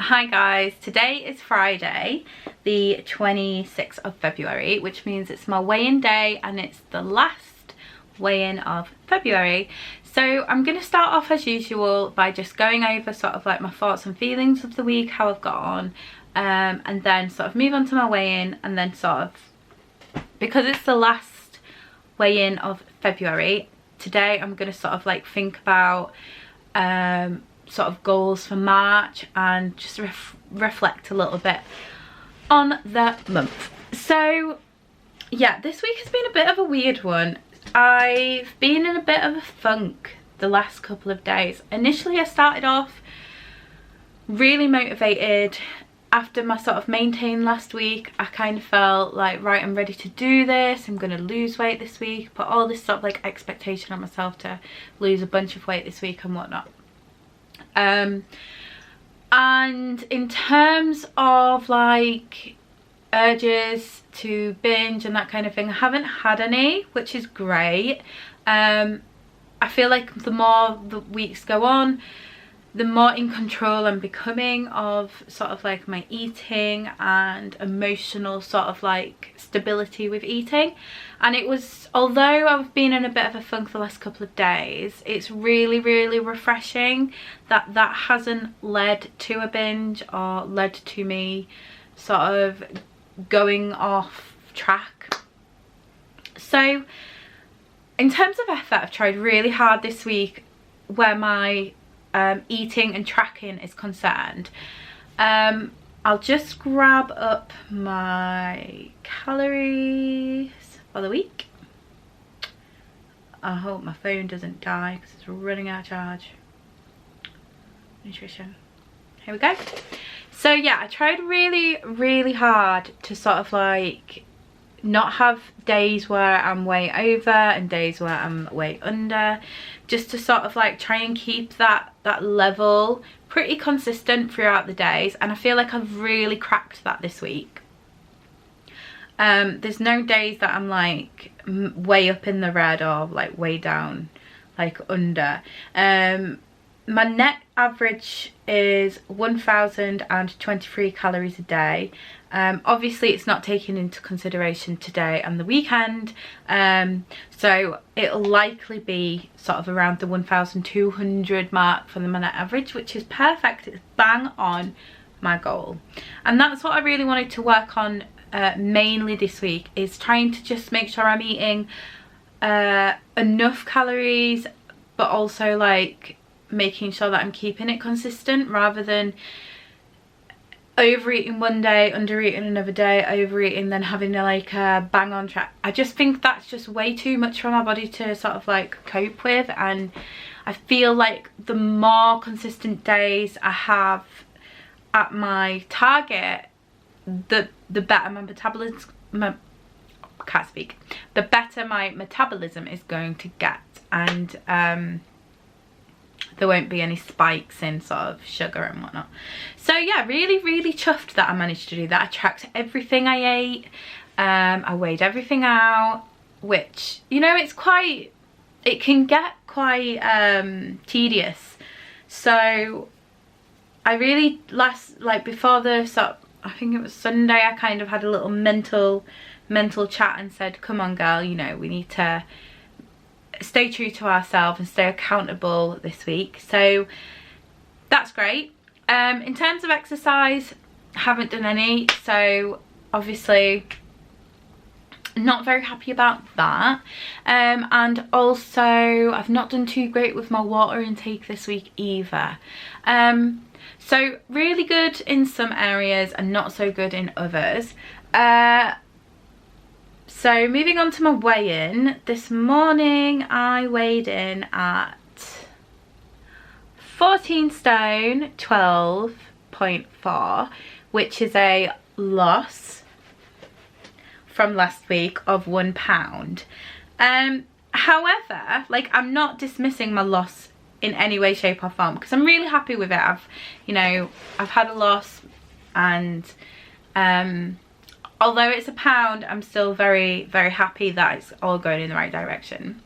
Hi guys, today is Friday the 26th of February, which means it's my weigh-in day and it's the last weigh-in of February. So I'm going to start off as usual by just going over sort of like my thoughts and feelings of the week, how I've got on, and then sort of move on to my weigh-in, and then sort of, because it's the last weigh-in of February, today I'm going to sort of like think about sort of goals for March and just reflect a little bit on the month. So yeah, this week has been a bit of a weird one. I've been in a bit of a funk the last couple of days. Initially I started off really motivated. After my sort of maintain last week, I kind of felt like, right, I'm ready to do this, I'm going to lose weight this week, put all this sort of like expectation on myself to lose a bunch of weight this week and whatnot. And in terms of like urges to binge and that kind of thing, I haven't had any, which is great. I feel like the more the weeks go on, the more in control I'm becoming of sort of like my eating and emotional sort of like stability with eating. And it was, although I've been in a bit of a funk the last couple of days, it's really refreshing that that hasn't led to a binge or led to me sort of going off track. So in terms of effort, I've tried really hard this week where my eating and tracking is concerned. I'll just grab up my calories for the week. I hope my phone doesn't die because it's running out of charge. Nutrition, here we go. So yeah, I tried really hard to sort of like not have days where I'm way over and days where I'm way under, just to sort of like try and keep that level pretty consistent throughout the days, and I feel like I've really cracked that this week. There's no days that I'm like way up in the red or like way down like under. My net average is 1,023 calories a day. Obviously it's not taking into consideration today and the weekend, so it'll likely be sort of around the 1,200 mark for the net average, which is perfect. It's bang on my goal, and that's what I really wanted to work on mainly this week, is trying to just make sure I'm eating enough calories, but also like making sure that I'm keeping it consistent rather than overeating one day, undereating another day, overeating, then having like a bang on track. I just think that's just way too much for my body to sort of like cope with, and I feel like the more consistent days I have at my target, the better my metabolism, the better my metabolism is going to get, and there won't be any spikes in sort of sugar and whatnot. So yeah, really chuffed that I managed to do that. I tracked everything I ate, I weighed everything out, which, you know, it can get quite tedious. So I really, before the sort of, I think it was Sunday, I kind of had a little mental chat and said, come on girl, you know, we need to stay true to ourselves and stay accountable this week. So that's great. In terms of exercise, haven't done any, so obviously not very happy about that. And also I've not done too great with my water intake this week either. So really good in some areas and not so good in others. So moving on to my weigh-in, this morning I weighed in at 14 stone 12.4, which is a loss from last week of £1. However, like, I'm not dismissing my loss in any way, shape or form, because I'm really happy with it. I've had a loss, and although it's £1, I'm still very happy that it's all going in the right direction.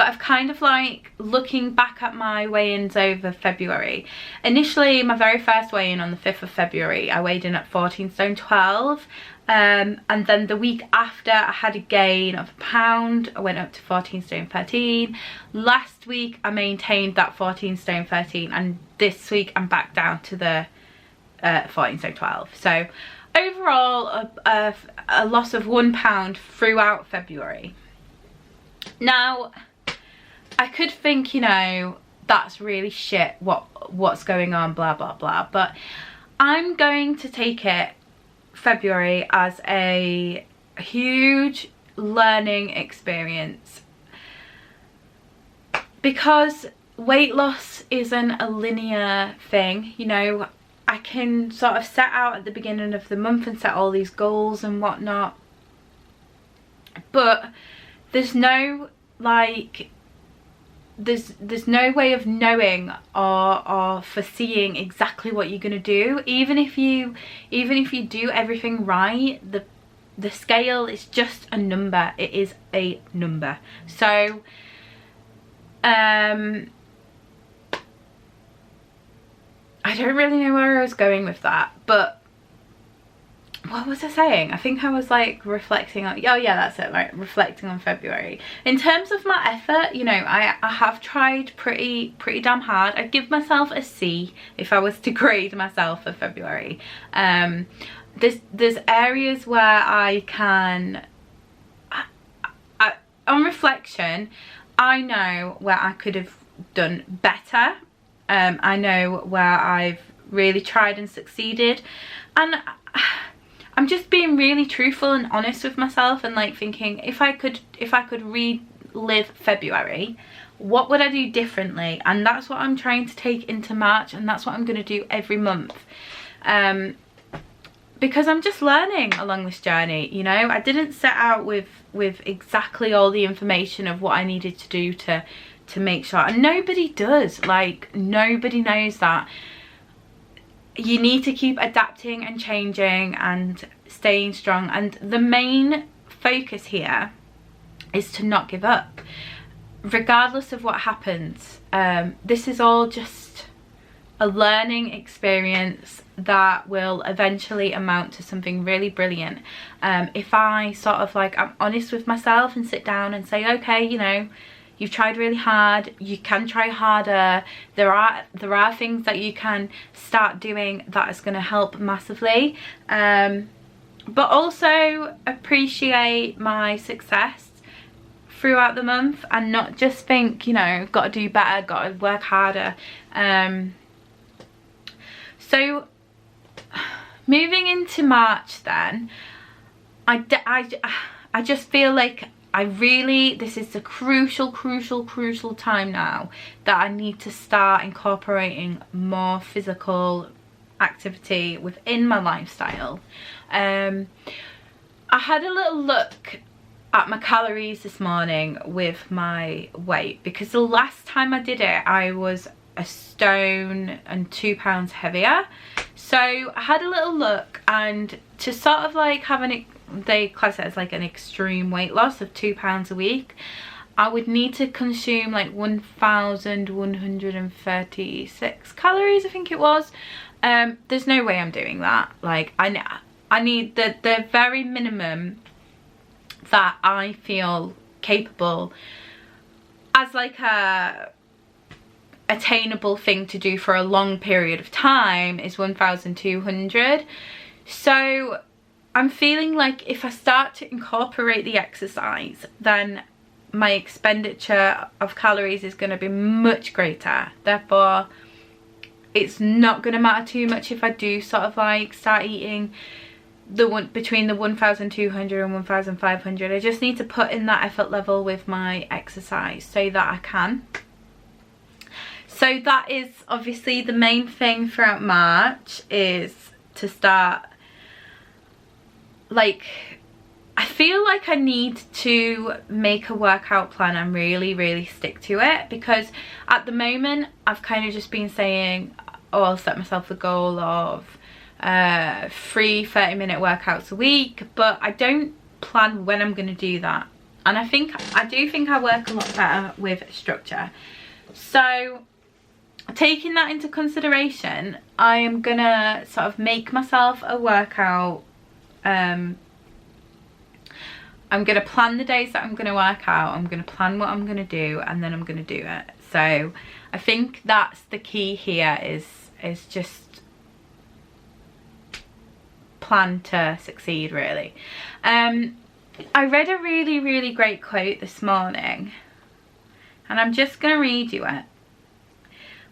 but I've kind of like looking back at my weigh-ins over February. Initially, my very first weigh-in on the 5th of February, I weighed in at 14 stone 12. And then the week after, I had a gain of a pound. I went up to 14 stone 13. Last week, I maintained that 14 stone 13. And this week, I'm back down to the 14 stone 12. So overall, a loss of £1 throughout February. Now, I could think, you know, that's really shit, what's going on, blah, blah, blah. But I'm going to take it, February, as a huge learning experience, because weight loss isn't a linear thing. You know, I can sort of set out at the beginning of the month and set all these goals and whatnot, but there's no like there's no way of knowing or foreseeing exactly what you're gonna do. Even if you do everything right, the scale is just a number. It is a number. So I don't really know where I was going with that, but what was I saying? I think I was like reflecting on, oh yeah, that's it, right, reflecting on February. In terms of my effort, you know, I have tried pretty damn hard. I'd give myself a C if I was to grade myself for February. There's areas where I can, on reflection, I know where I could have done better. I know where I've really tried and succeeded, and I'm just being really truthful and honest with myself, and like thinking, if I could relive February, what would I do differently? And that's what I'm trying to take into March, and that's what I'm going to do every month, because I'm just learning along this journey. You know, I didn't set out with exactly all the information of what I needed to do to make sure, and nobody does. Like, nobody knows that. You need to keep adapting and changing and staying strong, and the main focus here is to not give up regardless of what happens. This is all just a learning experience that will eventually amount to something really brilliant. If I sort of like, I'm honest with myself and sit down and say, okay, you know, you've tried really hard, you can try harder, there are things that you can start doing that is going to help massively, but also appreciate my success throughout the month, and not just think, you know, got to do better, got to work harder. So moving into March then, I just feel like this is the crucial time now that I need to start incorporating more physical activity within my lifestyle. I had a little look at my calories this morning with my weight, because the last time I did it, I was a stone and 2 pounds heavier. So I had a little look, and to sort of like have they class it as like an extreme weight loss of 2 pounds a week, I would need to consume like 1,136 calories, I think it was. There's no way I'm doing that. Like, I need the very minimum that I feel capable as like a attainable thing to do for a long period of time is 1,200. So I'm feeling like if I start to incorporate the exercise, then my expenditure of calories is going to be much greater. Therefore, it's not going to matter too much if I do sort of like start eating between the 1,200 and 1,500. I just need to put in that effort level with my exercise so that I can. So that is obviously the main thing throughout March, is to start, like, I feel like I need to make a workout plan and really stick to it, because at the moment I've kind of just been saying, oh, I'll set myself a goal of 3 30-minute workouts a week, but I don't plan when I'm going to do that. And I do think I work a lot better with structure. So taking that into consideration, I am gonna sort of make myself a workout. I'm gonna plan the days that I'm gonna work out, I'm gonna plan what I'm gonna do, and then I'm gonna do it. So I think that's the key here, is just plan to succeed, really. I read a really great quote this morning, and I'm just gonna read you it,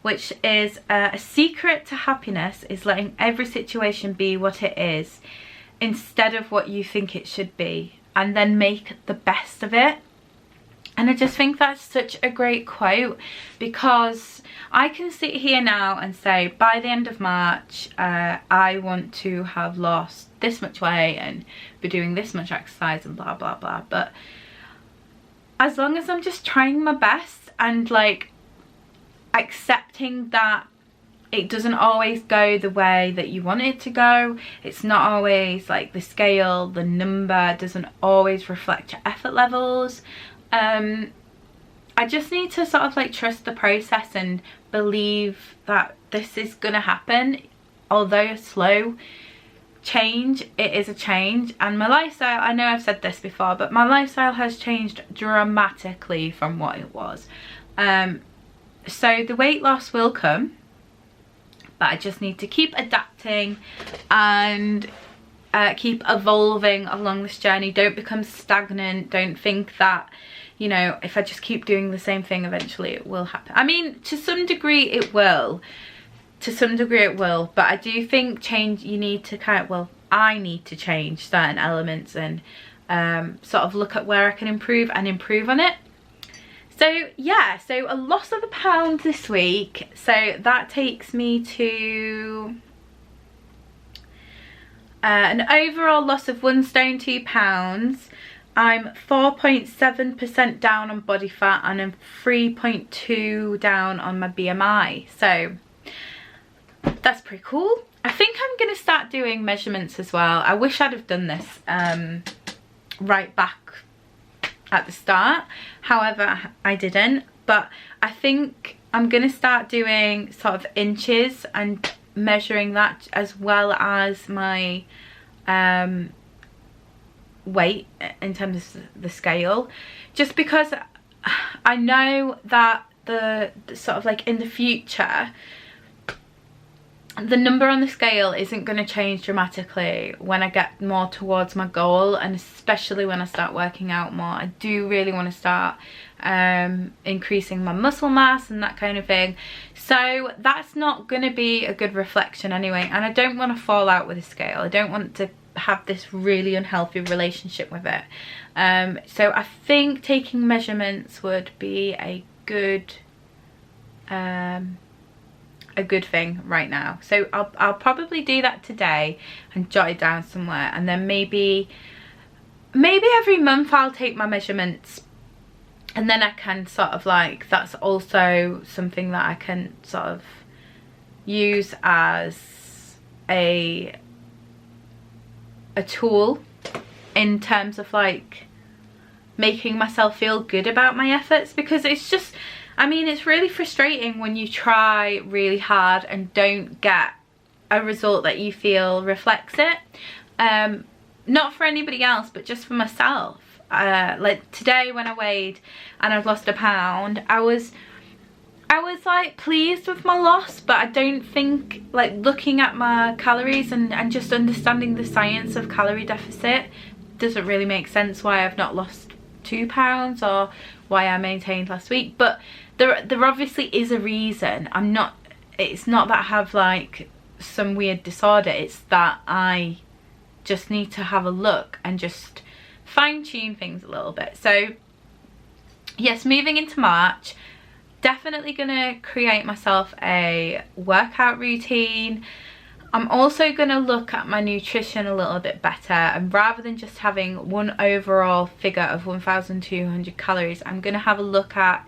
which is, a secret to happiness is letting every situation be what it is instead of what you think it should be, and then make the best of it. And I just think that's such a great quote, because I can sit here now and say, by the end of March, I want to have lost this much weight and be doing this much exercise and blah blah blah. But as long as I'm just trying my best and like accepting that it doesn't always go the way that you want it to go, it's not always like the scale, the number doesn't always reflect your effort levels. I just need to sort of like trust the process and believe that this is gonna happen. Although a slow change, it is a change. And my lifestyle, I know I've said this before, but my lifestyle has changed dramatically from what it was. So the weight loss will come, but I just need to keep adapting and keep evolving along this journey. Don't become stagnant. Don't think that, you know, if I just keep doing the same thing, eventually it will happen. I mean, to some degree it will. To some degree it will. But I do think change, you need to kind of, well, I need to change certain elements and sort of look at where I can improve and improve on it. So yeah, so a loss of £1 this week. So that takes me to an overall loss of 1 stone 2 pounds. I'm 4.7% down on body fat and I'm 3.2 down on my BMI. So that's pretty cool. I think I'm going to start doing measurements as well. I wish I'd have done this right back at the start. However, I didn't. But I think I'm going to start doing sort of inches and measuring that, as well as my weight in terms of the scale, just because I know that the sort of like in the future the number on the scale isn't going to change dramatically when I get more towards my goal, and especially when I start working out more. I do really want to start increasing my muscle mass and that kind of thing, so that's not going to be a good reflection anyway. And I don't want to fall out with the scale. I don't want to have this really unhealthy relationship with it. So I think taking measurements would be a good thing right now. So I'll probably do that today and jot it down somewhere, and then maybe every month I'll take my measurements, and then I can sort of like, that's also something that I can sort of use as a tool in terms of like making myself feel good about my efforts, because it's just, I mean, it's really frustrating when you try really hard and don't get a result that you feel reflects it. Not for anybody else, but just for myself. Like today when I weighed and I've lost £1, I was like pleased with my loss, but I don't think, like, looking at my calories and just understanding the science of calorie deficit doesn't really make sense why I've not lost £2 or why I maintained last week. But there obviously is a reason. It's not that I have like some weird disorder, it's that I just need to have a look and just fine-tune things a little bit. So yes, moving into March, definitely gonna create myself a workout routine. I'm also gonna look at my nutrition a little bit better, and rather than just having one overall figure of 1,200 calories, I'm gonna have a look at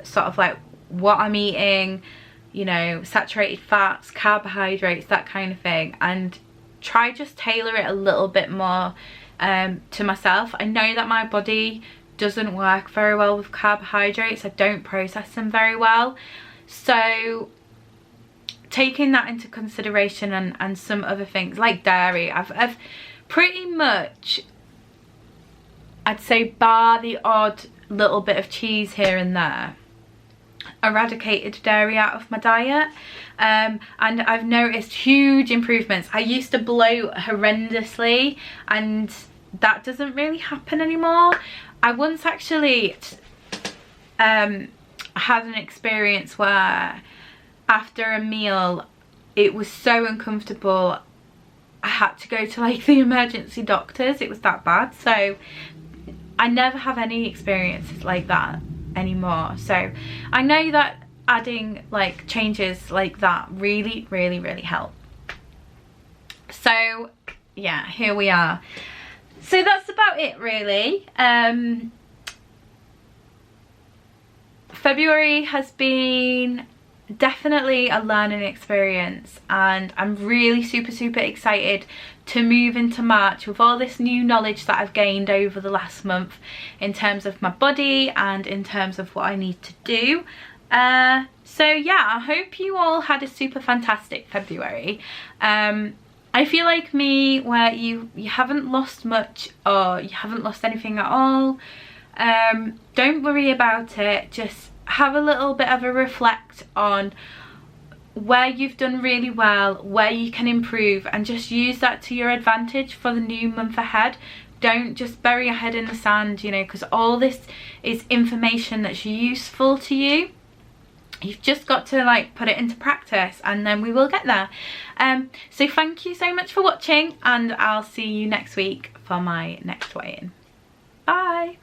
sort of like what I'm eating, you know, saturated fats, carbohydrates, that kind of thing, and try just tailor it a little bit more to myself. I know that my body doesn't work very well with carbohydrates. I don't process them very well. So taking that into consideration, and some other things like dairy, I've pretty much, I'd say bar the odd little bit of cheese here and there, eradicated dairy out of my diet. And I've noticed huge improvements. I used to bloat horrendously, and that doesn't really happen anymore. I once actually had an experience where after a meal it was so uncomfortable I had to go to like the emergency doctors. It was that bad. So I never have any experiences like that anymore. So I know that adding like changes like that really help. So yeah, here we are. So that's about it really. February has been definitely a learning experience, and I'm really super excited to move into March with all this new knowledge that I've gained over the last month in terms of my body and in terms of what I need to do. So yeah, I hope you all had a super fantastic February. I feel like me, where you haven't lost much or you haven't lost anything at all, don't worry about it. Just have a little bit of a reflect on where you've done really well, where you can improve, and just use that to your advantage for the new month ahead. Don't just bury your head in the sand, you know, because all this is information that's useful to you. You've just got to like put it into practice, and then we will get there. So thank you so much for watching, and I'll see you next week for my next weigh-in. Bye.